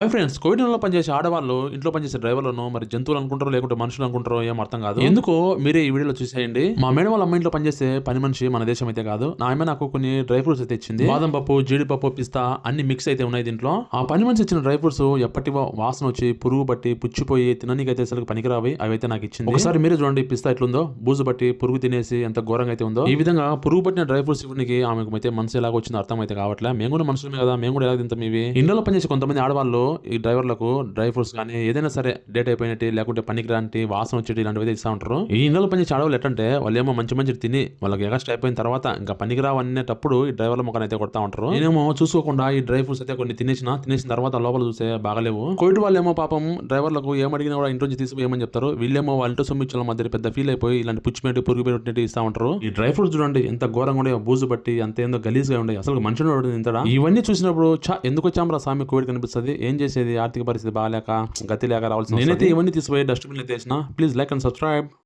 Hi friends, కోవిడ్‌లో పనిచేసే ఆడవాళ్ళు, ఇంట్లో పనిచేసే డ్రైవర్‌లను మరి జంతువులు అనుకుంటారో, లేకుంటే మనుషులు అనుకుంటారో ఏం అర్థం కాదు. ఎందుకో మీరే ఈ వీడియోలో చూసేయండి. మా మేడం వాళ్ళ అమ్మ ఇంట్లో పనిచేసే పని మనిషి మన దేశం అయితే కాదు. నా ఆమె నాకు కొన్ని డ్రై ఫ్రూట్స్ అయితే ఇచ్చింది. బాదం పప్పు, జీడిపప్పు, పిస్తా అన్ని మిక్స్ అయితే ఉన్నాయి దీంట్లో. ఆ పని మనిషి ఇచ్చిన డ్రై ఫ్రూట్స్ ఎప్పటివో వాసన వచ్చి పురుగు పట్టి పుచ్చిపోయి తిననీకైతే అసలు పనికిరావి. అవైతే నాకు ఇచ్చింది. ఒకసారి మీరే చూడండి పిస్తా ఎట్లుందో, బూజు పట్టి పురుగు తినేసి ఎంత ఘోరంగా అయితే ఉందో. ఈ విధంగా పురుగు పట్టిన డ్రై ఫ్రూట్స్ ఇవ్వడానికి ఆమెకు అయితే మనసు ఎలాగ వచ్చిందో అర్థం అయితే కావట్లే. మేము కూడా మనుషులమే కదా, మేము కూడా ఎలా తింటాం ఇవి. ఇంట్లో పనిచేసే కొంతమంది ఆడవాళ్ళు ఈ డ్రైవర్లకు డ్రై ఫ్రూట్స్ కానీ ఏదైనా సరే డేట్ అయిపోయినట్టు లేకుంటే పనికిరాంటి వాసన వచ్చేటి ఇలాంటివి ఇస్తా ఉంటారు. ఈ ఇంట్లో పనిచేసే ఆడవాళ్ళు ఎట్టంటే వాళ్ళు ఏమో మంచి మంచి తిని వాళ్ళకి ఎగస్ట్ అయిపోయిన తర్వాత ఇంకా పనికిరావు అనేటప్పుడు ఈ డ్రైవర్ల మొక్కను అయితే కొడతా ఉంటారు. నేనేమో చూసుకోకుండా ఈ డ్రై ఫ్రూట్స్ అయితే కొన్ని తినేసిన తర్వాత లోపల చూస్తే బాగలేవు. కోవిడ్ వాళ్ళేమో పాపం డ్రైవర్లకు ఏం అడిగినా కూడా ఇంట్లో నుంచి తీసుకుపోయమని చెప్తారు. వీళ్ళేమో వాళ్ళ ఇంట్లో సొమ్మిచ్చిన మధ్య పెద్ద ఫీల్ అయిపోయి ఇలాంటి పుచ్చిపెట్టి పురుగు పెట్టినట్టు ఇస్తా ఉంటారు. ఈ డ్రై ఫ్రూట్స్ చూడండి ఎంత ఘోరంగా ఉండే, బూజు బట్టి అంత ఏందో గలీజ్ గా ఉండే, అసలు మనుషులు తింటాడా? ఇవన్నీ చూసినప్పుడు ఎందుకు వచ్చామరా స్వామి కోవిడ్ కనిపిస్తుంది. ఏం చేసేది, ఆర్థిక పరిస్థితి బాగాలేక గతి లేక రావాల్సింది. నేనైతే ఇవన్నీ తీసిపోయి డస్ట్బిన్ అయితే వేసిన. Please like and subscribe.